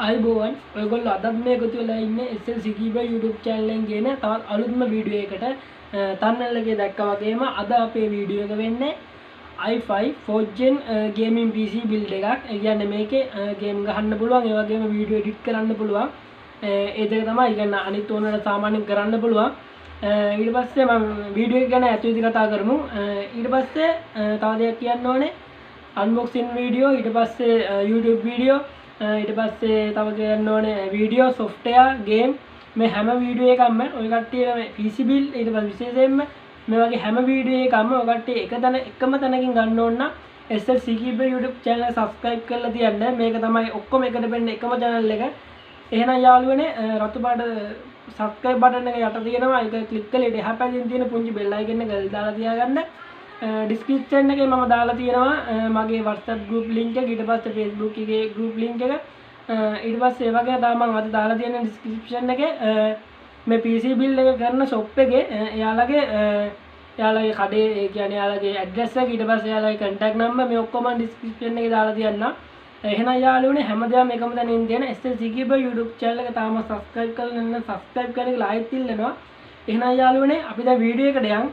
අයිබෝවන් ඔයගොල්ලෝ අදත් මේ එකතු වෙලා ඉන්නේ SL Sikiba YouTube channel එකෙන් ගේන තවත් අලුත්ම වීඩියෝ එකකට thumbnail එකේ දැක්කා වගේම අද අපේ වීඩියෝ එක වෙන්නේ i5 4th gen gaming PC build එකක්. ඒ කියන්නේ මේකේ game ගහන්න පුළුවන් ඒ වගේම වීඩියෝ edit කරන්න පුළුවන්. ඒ දෙක තමයි. ඒ කියන්නේ අනිත් ඕනකට සාමාන්‍යයෙන් කරන්න පුළුවන්. ඊට පස්සේ මම වීඩියෝ එක ගැන ඇතුළත කතා කරමු. ඊට පස්සේ තව දෙයක් කියන්න ඕනේ unboxing වීඩියෝ, ඊට පස්සේ YouTube වීඩියෝ, ඊට පස්සේ තව කියන්න ඕනේ වීඩියෝ software game මේ හැම වීඩියෝ එකක්ම ඔය කට්ටිය මේ PC build ඊට පස්සේ විශේෂයෙන්ම මේ වගේ හැම වීඩියෝ එකක්ම ඔය කට්ටිය එකම තැනකින් ගන්න ඕන නම් SL Sikiba YouTube channel subscribe කරලා තියන්න. මේක තමයි ඔක්කොම එකට වෙන්න එකම channel එක. එහෙනම් යාළුවනේ රතු පාට subscribe button එක යට තියෙනවා. ඒක click කරලා ඊට එහා පැත්තෙන් තියෙන පුංචි bell icon එක දාලා තියාගන්න. description එකේ මම දාලා තියෙනවා මගේ WhatsApp group link එක, ඊට පස්සේ Facebook එකේ group link එක, ඊට පස්සේ ඒ වගේ තමයි මම අද දාලා තියෙන description එකේ මේ PC build එක කරන shop එකේ එයාලගේ කඩේ ඒ කියන්නේ එයාලගේ address එක, ඊට පස්සේ එයාලගේ contact number මේ ඔක්කොම description එකේ දාලා තියන්නම්. එහෙනම් යාළුවනේ හැමදාම එකම තැනින් තියෙන SL Sikiba YouTube channel එක තාම subscribe කරලා නැත්නම් subscribe කරන එක like තිල්ලනවා. එහෙනම් යාළුවනේ අපි දැන් වීඩියෝ එකට යමු.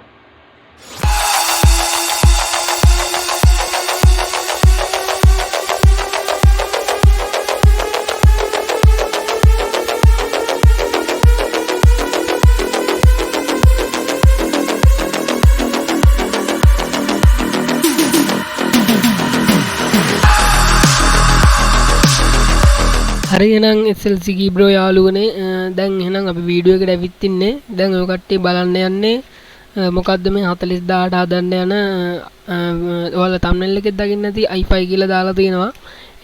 හරි එහෙනම් SL Sikiba යාළුවනේ දැන් එහෙනම් අපි වීඩියෝ එකට ඇවිත් ඉන්නේ. දැන් ඔය කට්ටිය බලන්න යන්නේ මොකද්ද මේ 40000ට හදන්න යන ඔයාලා thumbnail එකේ දකින්න ඇති i5 කියලා දාලා තියෙනවා.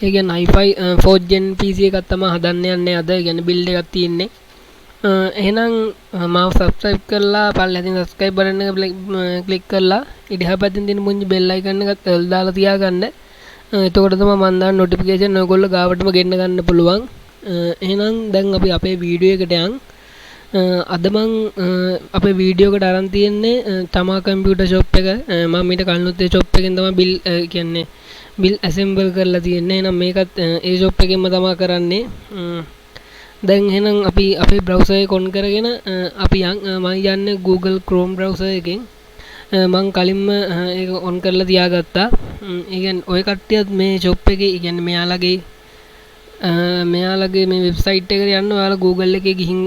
ඒ කියන්නේ i5 4th gen PC එකක් තමයි හදන්න යන්නේ අද. ඒ කියන්නේ build එකක් තියෙන්නේ. එහෙනම් මාව subscribe කරලා පල්ලෙහින් subscribe button එක click කරලා ඉඩහා පැත්තෙන් තියෙන මුංජි bell icon එකත් දාලා තියාගන්න. එතකොට තමයි මම දාන notification ඔයගොල්ලෝ ගාවටම ගෙන්න ගන්න පුළුවන්. එහෙනම් දැන් අපි අපේ වීඩියෝ එකට යන්. අද මම අපේ වීඩියෝ එකට අරන් තියෙන්නේ තමා කම්පියුටර් shop එක. මම ඊට කලිනුත් ඒ shop එකෙන් තමයි bill කියන්නේ bill assemble කරලා තියෙන්නේ. එහෙනම් මේකත් ඒ shop එකෙන්ම තමයි කරන්නේ. දැන් එහෙනම් අපි අපේ browser එක on කරගෙන අපි මම යන්නේ Google Chrome browser එකෙන්. මං කලින්ම ඒක on කරලා තියාගත්තා. ඒ කියන්නේ ඔය කට්ටියත් මේ shop එකේ ඒ කියන්නේ මෙයාලගේ මේ website එකට යන්න ඔයාලා Google එකේ ගිහින්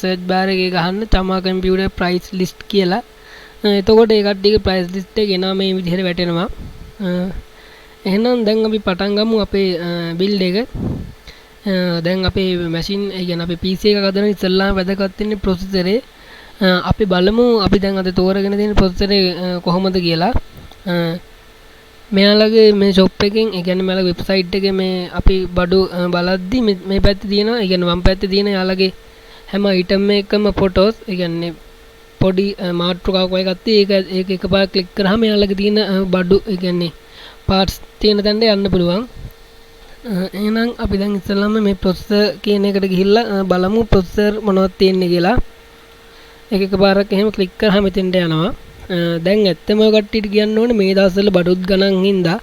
search bar එකේ ගහන්න තමා computer price list කියලා. එතකොට ඒ කට්ටියගේ price list එක එනවා මේ විදිහට වැටෙනවා. එහෙනම් දැන් අපි පටන් ගමු අපේ build එක. දැන් අපේ machine ඒ කියන්නේ අපේ PC එක හදන ඉස්සෙල්ලාම වැදගත් වෙන්නේ processor එක. අපි බලමු අපි දැන් අද තෝරගෙන තියෙන processor එක කොහොමද කියලා. මෙයාලගේ මේ shop එකෙන් ඒ කියන්නේ මෙයාලගේ website එකේ මේ අපි බඩු බලද්දි මේ පැත්තේ තියෙනවා. ඒ කියන්නේ වම් පැත්තේ තියෙන යාලගේ හැම item එකකම photos ඒ කියන්නේ පොඩි මාතෘකාවක් වගේ එකක් තියෙයි. ඒක එකපාර click කරාම යාලගේ තියෙන බඩු ඒ කියන්නේ parts තියෙන තැනට යන්න පුළුවන්. එහෙනම් අපි දැන් ඉස්සෙල්ලාම මේ processor කියන එකට ගිහිල්ලා බලමු processor මොනවද තියෙන්නේ කියලා. එක එකපාරක් එහෙම ක්ලික් කරාම එතෙන්ට යනවා. දැන් ඇත්තම ඔය කට්ටියට කියන්න ඕනේ මේ දවස්වල බඩුත් ගණන් හින්දා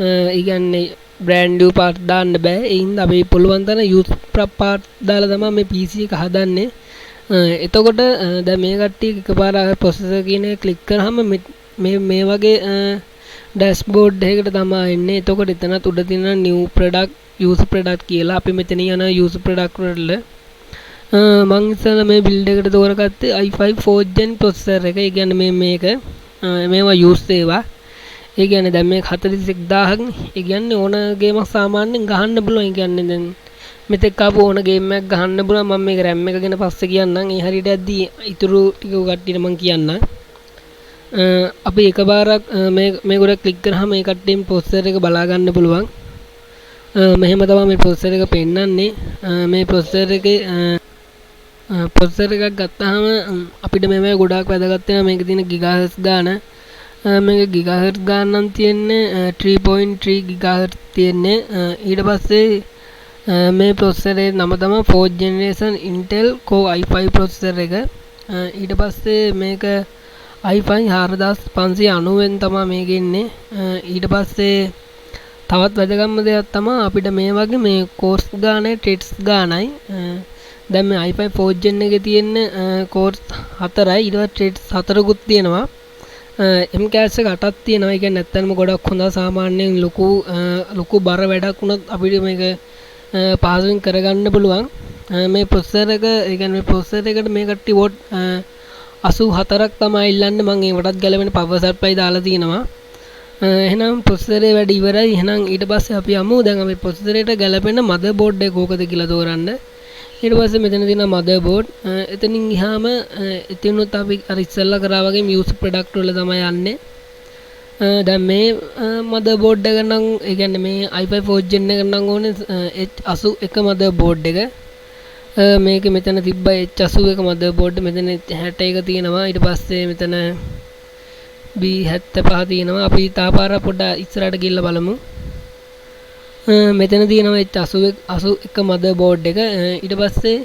ඒ කියන්නේ brand new part දාන්න බෑ. ඒ හින්දා අපි පුළුවන් තරම් used part දාලා තමයි මේ PC එක හදන්නේ. එතකොට දැන් මේ කට්ටිය එකපාර processor කියන එක ක්ලික් කරාම මේ වගේ dashboard එකකට තමයි එන්නේ. එතකොට එතනත් උඩ තියෙන new product use product කියලා අපි මෙතන යන use product වල මං ඉස්සෙල්ලා මේ build එකට තෝරගත්තේ i5 4th gen processor එක. ඒ කියන්නේ මේක මේවා use ඒවා. ඒ කියන්නේ දැන් මේක 41000ක් නේ. ඒ කියන්නේ ඕන ගේමක් සාමාන්‍යයෙන් ගහන්න පුළුවන්. ඒ කියන්නේ දැන් මෙතෙක් ආපු ඕන ගේම් එකක් ගහන්න පුළුවන්. මම මේක RAM එක ගැන පස්සේ කියන්නම්. ඒ හරියට ඇද්දි ඊටු ටික කට්ටියට මං කියන්නම්. අපි එකපාරක් මේක උඩ ක්ලික් කරාම මේ කට්ටියෙන් processor එක බලා ගන්න පුළුවන්. මෙහෙම තමයි මේ processor එක පෙන්නන්නේ. මේ processor එකේ processor එකක් ගත්තාම අපිට මේවා ගොඩාක් වැදගත් වෙනවා. මේකේ තියෙන gigahertz ගාන මේක gigahertz ගාන නම් තියෙන්නේ 3.3 gigahertz තියෙන්නේ. ඊට පස්සේ මේ processor එකේ නම තමයි 4th generation Intel Core i5 processor එක. ඊට පස්සේ මේක i5 4590 වෙන් තමයි මේක ඉන්නේ. ඊට පස්සේ තවත් වැදගත්ම දෙයක් තමයි අපිට මේ වගේ මේ කෝස් ගානේ ටෙට්ස් ගානයි දැන් මේ i5 4th gen එකේ තියෙන කෝස් 4යි ඊට පස්සේ ටෙට්ස් 4කුත් තියෙනවා MCAS එක 8ක් තියෙනවා. ඒ කියන්නේ නැත්තන්ම ගොඩක් හොඳ සාමාන්‍යයෙන් ලොකු බර වැඩක් වුණොත් අපිට මේක පහසුවෙන් කරගන්න පුළුවන්. මේ ප්‍රොසෙසර් එක ඒ කියන්නේ මේ ප්‍රොසෙසර් එකට මේ කට්ටිය වෝට් 84ක් තමයි ඉල්ලන්නේ. මම ඒකටත් ගැලපෙන පවර් සප්ලයි දාලා තියෙනවා. එහෙනම් ප්‍රොසෙසරේ වැඩ ඉවරයි. එහෙනම් ඊට පස්සේ අපි යමු දැන් අපි ප්‍රොසෙසරේට ගැලපෙන මදර් බෝඩ් එක කෝකද කියලා තෝරන්න. ඊට පස්සේ මෙතන තියෙනවා මදර් බෝඩ්. එතනින් ගියාම එතනොත් අපි අර ඉස්සෙල්ලා කරා වගේ මියුසික් ප්‍රොඩක්ට් වල තමයි යන්නේ. දැන් මේ මදර් බෝඩ් එක නම් ඒ කියන්නේ මේ i5 4th gen එක නම් ඕනේ H81 මදර් බෝඩ් එක. මේක මෙතන තිබ්බ H81 මදර් බෝඩ් මෙතන 61 තියෙනවා. ඊට පස්සේ මෙතන B75 තියෙනවා. අපි තාපාර පොඩ්ඩක් ඉස්සරහට ගිහිල්ලා බලමු. මෙතන තියෙනවා H81 මදර් බෝඩ් එක. ඊට පස්සේ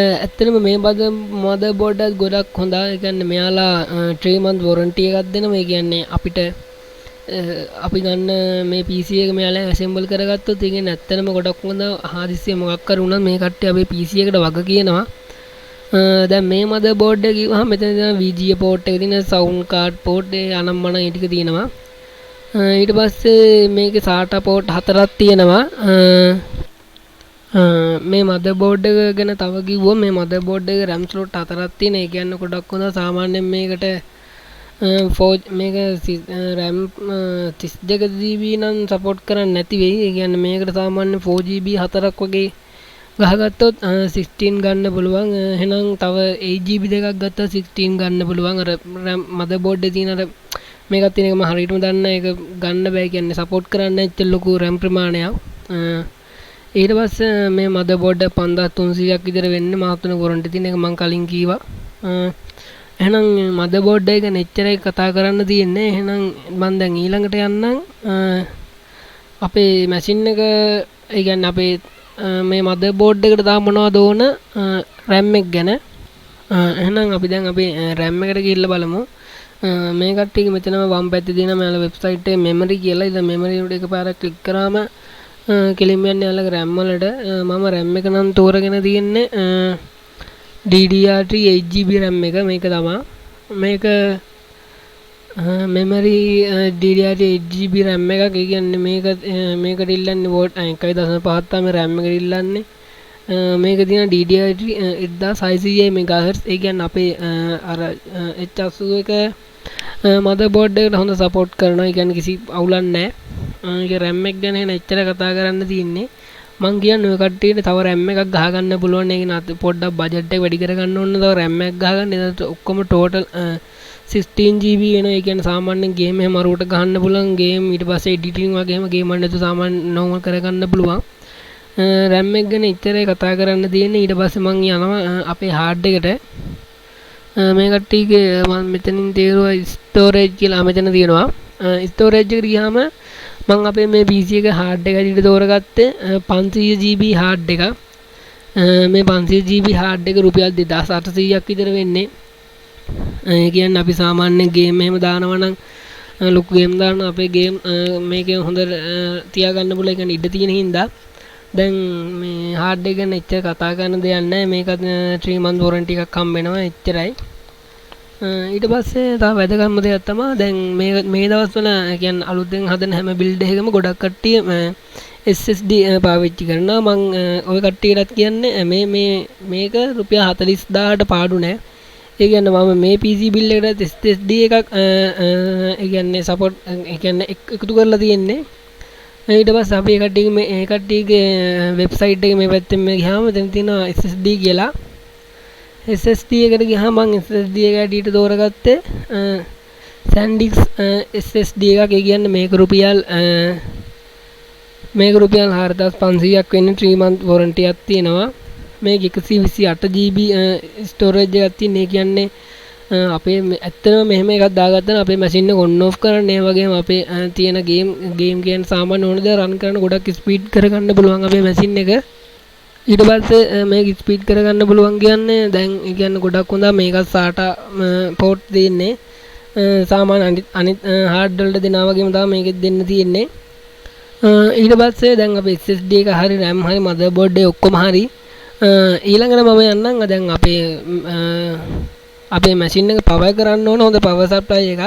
ඇත්තටම මේ මදර් බෝඩ් එක ගොඩක් හොඳයි. ඒ කියන්නේ මෙයාලා 3 month warranty එකක් දෙනවා. ඒ කියන්නේ අපිට අපි ගන්න මේ PC එක මෙයාලා assemble කරගත්තොත් ඒ කියන්නේ ඇත්තටම ගොඩක් හොඳ හදිස්සිය මොකක් කර වුණත් මේ කට්ටිය අපේ PC එකට වග කියනවා. දැන් මේ මදර් බෝඩ් එක කිව්වහම මෙතන තියෙන VGA port එක තියෙන sound card port ඒ අනම්මන ඒ ටික තියෙනවා. ඊට පස්සේ මේකේ SATA port 4ක් තියෙනවා. මේ මදර් බෝඩ් එක ගැන තව කිව්වොත් මේ මදර් බෝඩ් එකේ RAM slot 4ක් තියෙන. ඒ කියන්නේ ගොඩක් හොඳ සාමාන්‍යයෙන් මේකට මේක RAM 32GB නම් සපෝට් කරන්නේ නැති වෙයි. ඒ කියන්නේ මේකට සාමාන්‍ය 4GB 4ක් වගේ ගහගත්තොත් 16 ගන්න පුළුවන්. එහෙනම් තව 8GB දෙකක් ගත්තොත් 16 ගන්න පුළුවන්. අර මදර් බෝඩ් එකේ තියෙන අර මේකත් තියෙන එක මම හරියටම දන්න ඒක ගන්න බෑ කියන්නේ සපෝට් කරන්න නැච්ච ලොකු RAM ප්‍රමාණයක්. ඊට පස්සේ මේ මදර් බෝඩ් 5300ක් විතර වෙන්නේ මාතුන warranty තියෙන එක මම කලින් කීවා. එහෙනම් මදර් බෝඩ් එක ගැන එච්චරයි කතා කරන්න තියෙන්නේ. එහෙනම් මම දැන් ඊළඟට යන්නම් අපේ මැෂින් එක ඒ කියන්නේ අපේ මේ මදර් බෝඩ් එකට දාන්න මොනවද ඕන RAM එක ගැන. එහෙනම් අපි දැන් අපේ RAM එකට ගිහිල්ලා බලමු. මේ කට්ටියගේ මෙතනම වම් පැත්තේ තියෙන මෙයාලා වෙබ්සයිට් එකේ memory කියලා. ඉතින් memory එකට එකපාරක් ක්ලික් කරාම කෙලින්ම යන්නේ යාළගේ RAM වලට. මම RAM එක නම් තෝරගෙන තියෙන්නේ DDR3 8GB RAM එක. මේක තමයි මේක memory DDR3 8GB RAM එකක්. ඒ කියන්නේ මේකට ඉල්ලන්නේ වෝට් 1.5 තමයි RAM එකට ඉල්ලන්නේ. මේක තියෙන DDR3 1600 MHz. ඒ කියන්නේ අපේ අර H81 මදර් බෝඩ් එකට හොඳ සපෝට් කරනවා. ඒ කියන්නේ කිසි අවුලක් නැහැ. ඒක RAM එක ගැන එන එච්චර කතා කරන්න තියෙන්නේ. මං කියන්නේ ඔය කට්ටියට තව RAM එකක් ගහගන්න පුළුවන්. ඒක නාත් පොඩ්ඩක් බජට් එක වැඩි කරගන්න ඕන. තව RAM එකක් ගහගන්න. එතකොට ඔක්කොම ටෝටල් 16GB වෙනවා. ඒ කියන්නේ සාමාන්‍යයෙන් ගේම් එහෙම අරුවට ගහන්න පුළුවන්. ගේම් ඊට පස්සේ එඩිටින් වගේ එහෙම ගේම් වලට සාමාන්‍ය නෝමල් කරගන්න පුළුවන්. RAM එක ගැන ඉතරයි කතා කරන්න තියෙන්නේ. ඊට පස්සේ මං යනවා අපේ හાર્ඩ් එකට. මේ කට්ටියගේ මම මෙතනින් තේරුවා ස්ටෝරේජ් කියලා මෙතන තියෙනවා. ස්ටෝරේජ් එකට ගියාම මම අපේ මේ PC එක හાર્ඩ් එක ඇතුළේ තෝරගත්තේ 500GB හાર્ඩ් එක. මේ 500GB හાર્ඩ් එක රුපියල් 2800ක් විතර වෙන්නේ. ඒ කියන්නේ අපි සාමාන්‍ය ගේම් එහෙම දානවා නම් ලොකු ගේම් දානවා අපේ ගේම් මේකේ හොඳ තියාගන්න පුළුවන්. ඒ කියන්නේ ඉඩ තියෙන හින්දා දැන් මේ හાર્ඩ් එක ගැන එච්චර කතා කරන්න දෙයක් නැහැ. මේක 3 month warranty එකක් හම්බ වෙනවා එච්චරයි. ඊට පස්සේ තව වැදගත්ම දෙයක් තමයි දැන් මේ දවස්වල කියන්නේ අලුතෙන් හදන හැම බිල්ඩ් එකකම ගොඩක් කට්ටිය SSD පාවිච්චි කරනවා. මම ওই කට්ටියටත් කියන්නේ මේක රුපියල් 40000ට පාඩු නෑ. ඒ කියන්නේ මම මේ PC බිල් එකට SSD එකක් ඒ කියන්නේ සපෝට් ඒ කියන්නේ එකතු කරලා තියෙන්නේ. ඊට පස්සේ අපි ඒ කට්ටියගේ වෙබ්සයිට් එකේ මේ පැත්තෙන් මේ ගියාම දැන් තියෙනවා SSD කියලා. SSD එකට ගියාම මම SSD එක ඇඩියට තෝරගත්තේ SanDisk SSD එකක්. ඒ කියන්නේ මේක රුපියල් 4500ක් වෙන්නේ 3 month warranty එකක් තියෙනවා. මේක 128GB storage එකක් තියෙන. ඒ කියන්නේ අපේ ඇත්තටම මෙහෙම එකක් දාගත්තා නම් අපේ මැෂින් එක on off කරන්න ඒ වගේම අපේ තියෙන ගේම් කියන්නේ සාමාන්‍ය ඕන දේ රන් කරන්න ගොඩක් ස්පීඩ් කරගන්න පුළුවන් අපේ මැෂින් එක. ඊට පස්සේ මේක ස්පීඩ් කරගන්න පුළුවන් කියන්නේ දැන් ඒ කියන්නේ ගොඩක් හොඳ මේක SATA port දෙන්නේ. සාමාන්‍ය අනිත් හાર્ඩ් වලට දෙනා වගේම තමයි මේකෙත් දෙන්න තියෙන්නේ. ඊට පස්සේ දැන් අපි SSD එක හරි RAM හරි motherboard එක ඔක්කොම හරි ඊළඟට මම යන්නම් දැන් අපේ මැෂින් එක පවර් කරන්න ඕන හොඳ පවර් සප්ලයි එකක්.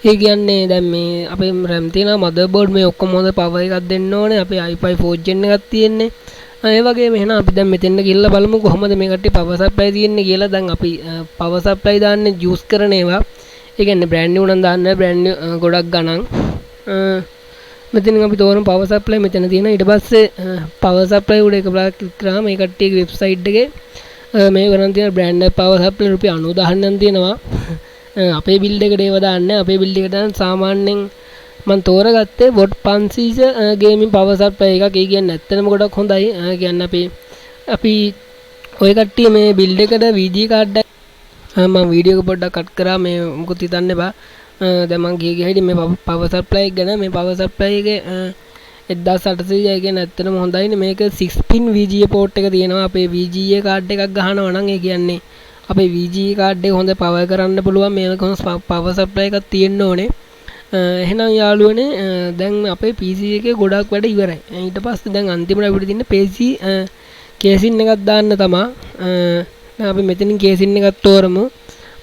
ඒ කියන්නේ දැන් මේ අපේ RAM තියෙනවා motherboard මේ ඔක්කොම හොඳ පවර් එකක් දෙන්න ඕනේ. අපේ i5 4th gen එකක් තියෙන්නේ. ඒ වගේම එහෙනම් අපි දැන් මෙතෙන්ට ගිහිල්ලා බලමු කොහොමද මේ කට්ටිය පවර් සප්ලයි තියෙන්නේ කියලා. දැන් අපි පවර් සප්ලයි දාන්නේ යූස් කරන ඒවා. ඒ කියන්නේ බ්‍රෑන්ඩ් නිව් නම් දාන්න බ්‍රෑන්ඩ් නිව් ගොඩක් ගණන්. මෙතනින් අපි තෝරන පවර් සප්ලයි මෙතන තියෙනවා. ඊට පස්සේ පවර් සප්ලයි උඩ එක බ්ලාක් ක්ලික් කරාම මේ කට්ටියගේ වෙබ්සයිට් එකේ මේ වරන් තියෙන බ්‍රෑන්ඩ් පවර් සප්ලයි රුපියල් 90000 ක් තියෙනවා. අපේ බිල්ඩ් එකට ඒව දාන්නේ. අපේ බිල්ඩ් එකට දාන සාමාන්‍යයෙන් මම තෝරගත්තේ වොට් 500 ගේමින් පවර් සප්ලයි එකක්. ඒ කියන්නේ ඇත්තටම ගොඩක් හොඳයි. කියන්නේ අපි ඔය කට්ටිය මේ බිල්ඩ් එකට VG කාඩ් එක මම වීඩියෝ එක පොඩ්ඩක් කට් කරා. මේ මොකුත් හිතන්න එපා. දැන් මම ගියේ හිටියේ මේ පවර් සප්ලයි එක ගැන. මේ පවර් සප්ලයි එකේ 1800 කියන්නේ ඇත්තටම හොඳයිනේ. මේක 6 pin VGA port එක තියෙනවා. අපේ VGA කාඩ් එකක් ගහනවා නම් ඒ කියන්නේ අපේ VGA කාඩ් එක හොඳ පවර් කරන්න පුළුවන්. මේක හොඳ පවර් සප්ලයි එකක් තියෙන්න ඕනේ. එහෙනම් යාළුවනේ දැන් අපේ PC එකේ ගොඩක් වැඩ ඉවරයි. ඊට පස්සේ දැන් අන්තිමට අපිට තියෙන PC කේසින් එකක් දාන්න තමයි. දැන් අපි මෙතනින් කේසින් එකක් තෝරමු.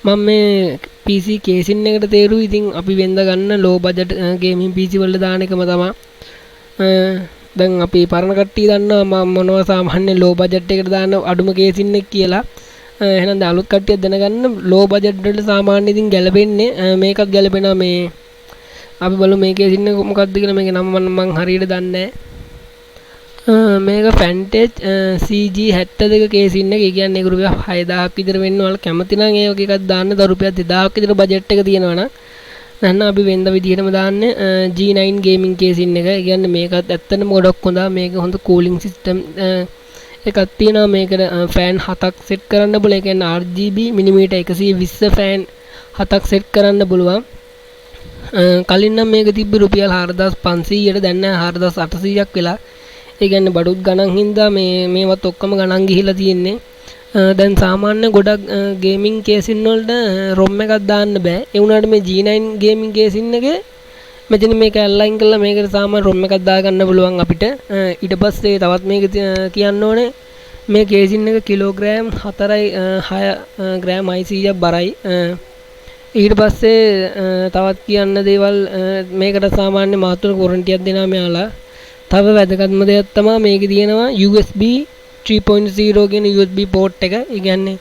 මම මේ PC කේසින් එකට තේරුයි. ඉතින් අපි වෙන්ද ගන්න low budget gaming PC වල දාන එකම තමයි. දැන් අපි පරණ කට්ටිය දන්නවා මම මොනවා සාමාන්‍ය low budget එකට දාන අඩුම කේසින් එක කියලා. එහෙනම් දැන් අලුත් කට්ටියක් දැනගන්න low budget වලට සාමාන්‍ය ඉතින් ගැලපෙන්නේ මේකත් ගැලපෙනවා. මේ අපි බලමු මේ කේසින් එක මොකක්ද කියලා. මේකේ නම මම හරියට දන්නේ නැහැ. මේක Fantage CG72 කේසින් එක. ඒ කියන්නේ ඒක රුපියල් 6000ක් විතර වෙන්න ඕන. කැමති නම් ඒ වගේ එකක් දාන්න. ද රුපියල් 2000ක් විතර බජට් එක තියෙනවා නම් නැත්නම් අපි වෙනද විදිහටම දාන්නේ G9 ගේමින් කේසින් එක. ඒ කියන්නේ මේකත් ඇත්තටම ගොඩක් හොඳයි. මේක හොඳ කූලින් සිස්ටම් එකක් තියෙනවා. මේකට ෆෑන් 7ක් සෙට් කරන්න පුළුවන්. ඒ කියන්නේ RGB මිලිමීටර් 120 ෆෑන් 7ක් සෙට් කරන්න පුළුවන්. කලින් නම් මේක තිබ්බ රුපියල් 4500ට දැන් නෑ 4800ක් වෙලා. ඒ කියන්නේ බඩුත් ගණන් හින්දා මේවත් ඔක්කොම ගණන් ගිහිලා තියෙන්නේ. දැන් සාමාන්‍ය ගොඩක් ගේමින් කේසින් වලට ROM එකක් දාන්න බෑ. ඒ වුණාට මේ G9 ගේමින් කේසින් එකේ මෙතන මේක අලයින් කරලා මේකට සාමාන්‍ය ROM එකක් දාගන්න පුළුවන් අපිට. ඊට පස්සේ තවත් මේක කියන්න ඕනේ මේ කේසින් එක කිලෝග්‍රෑම් 4.6 ග්‍රෑම් IC බරයි. ඊට පස්සේ තවත් කියන්න දේවල් මේකට සාමාන්‍ය මාතෘක වොරන්ටියක් දෙනවා මෙයාලා. තව වැදගත්ම දෙයක් තමයි මේකේ තියෙනවා USB 3.0 කියන USB port එක. ඒ කියන්නේ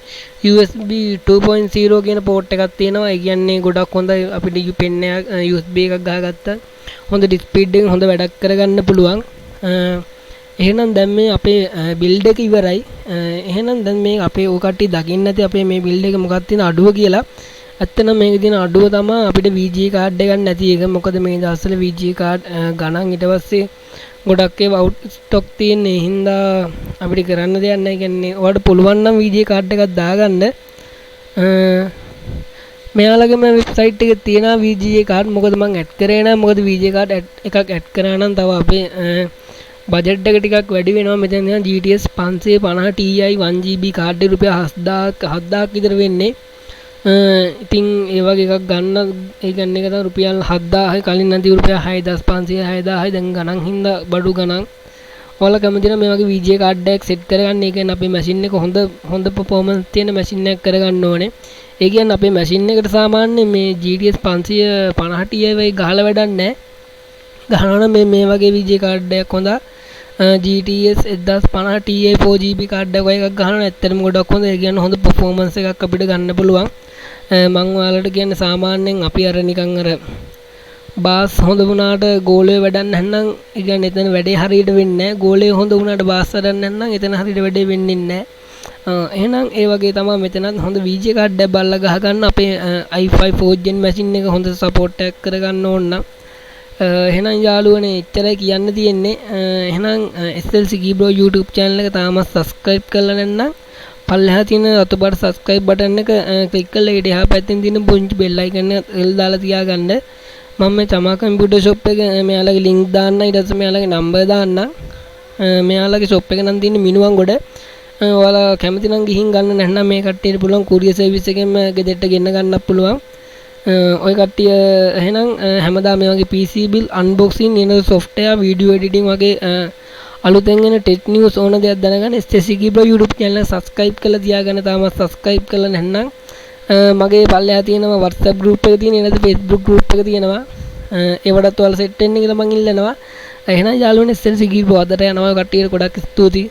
USB 2.0 කියන port එකක් තියෙනවා. ඒ කියන්නේ ගොඩක් හොඳයි. අපිට pen එක USB එකක් ගහගත්තා හොඳ display එකෙන් හොඳ වැඩක් කරගන්න පුළුවන්. එහෙනම් දැන් මේ අපේ build එක ඉවරයි. එහෙනම් දැන් මේ අපේ ඔය කට්ටිය දකින්න නැති අපේ මේ build එක මොකක්ද තියෙන අඩුව කියලා. ඇත්තනම් මේකේ තියෙන අඩුව තමයි අපිට VGA කාඩ් එකක් නැති එක. මොකද මේ දවස්වල VGA කාඩ් ගණන් ඊට පස්සේ ගොඩක් ඒවා අවුට් ස්ටොක් තියෙන හින්දා අපිට කරන්න දෙයක් නැහැ. කියන්නේ ඔයාලට පුළුවන් නම් VGA කාඩ් එකක් දාගන්න. මෙයාලගේම වෙබ්සයිට් එකේ තියෙනවා VGA කාඩ්. මොකද මම ඇඩ් කරේ නැහැ. මොකද VGA කාඩ් එකක් ඇඩ් කරා නම් තව අපේ බජට් එක ටිකක් වැඩි වෙනවා. මෙතන තියෙනවා GTX 550 Ti 1GB කාඩ් එක රුපියල් 7000ක් විතර වෙන්නේ. ඉතින් ඒ වගේ එකක් ගන්න ඒ ගන්න එක තමයි රුපියල් 7000යි. කලින් නම් තිබු රුපියල් 6500 6000යි. දැන් ගණන් හින්දා බඩු ගණන්. ඔයාලා කැමති නම් මේ වගේ VGA කාඩ් එකක් සෙට් කරගන්න. ඒ කියන්නේ අපේ මැෂින් එක හොඳ performance තියෙන මැෂින් එකක් කරගන්න ඕනේ. ඒ කියන්නේ අපේ මැෂින් එකට සාමාන්‍ය මේ GTX 550 Ti වගේ ගහලා වැඩක් නැහැ. ගහනවා නම් මේ වගේ VGA කාඩ් එකක් හොඳයි. GTX 1050 Ti 4GB කාඩ් එකක් ගහනවා. ඇත්තටම ගොඩක් හොඳ. ඒ කියන්නේ හොඳ performance එකක් අපිට ගන්න පුළුවන්. මම ඔයාලට කියන්නේ සාමාන්‍යයෙන් අපි අර නිකන් අර බාස් හොඳ වුණාට ගෝලය වැඩක් නැත්නම් ඒ කියන්නේ එතන වැඩේ හරියට වෙන්නේ නැහැ. ගෝලය හොඳ වුණාට බාස් වැඩක් නැත්නම් එතන හරියට වැඩේ වෙන්නේ නැහැ. එහෙනම් ඒ වගේ තමයි මෙතනත් හොඳ VGA කාඩ් එකක් බලලා ගහ ගන්න. අපේ i5 4th gen මැෂින් එක හොඳ සපෝට් එකක් කරගන්න ඕන නම් එහෙනම් යාළුවනේ එච්චරයි කියන්න තියෙන්නේ. එහෙනම් SLC Keyboard YouTube channel එක තාමත් subscribe කරලා නැත්නම් පල්ලෙහා තියෙන රතු පාට subscribe button එක click කරලා ඊට එහා පැත්තෙන් තියෙන පුංචි bell icon එක දාලා තියාගන්න. මම මේ තමා computer shop එක මෙයාලගේ link දාන්න. ඊට පස්සේ මෙයාලගේ number දාන්න. මෙයාලගේ shop එක නම් තියෙන්නේ මිනුවන්ගොඩ. ඔයාලා කැමති නම් ගිහින් ගන්න. නැත්නම් මේ කට්ටියට පුළුවන් courier service එකෙන්ම ගෙදරට ගෙන්න ගන්නත් පුළුවන්. ඔය කට්ටිය එහෙනම් හැමදාම මේ වගේ PC build unboxing වෙන software video editing වගේ අලුතෙන් එන tech news ඕන දෙයක් දැනගන්න STC Bro YouTube channel එක subscribe කරලා තියාගන්න. තාමත් subscribe කරලා නැත්නම් මගේ පල්ලෙහා තියෙනවා WhatsApp group එක තියෙන එනද Facebook group එක තියෙනවා. ඒවටත් ඔයාලා set වෙන්න කියලා මං ඉල්ලනවා. එහෙනම් යාළුවනේ STC Bro අදට යනවා කට්ටියට ගොඩක් ස්තුතියි.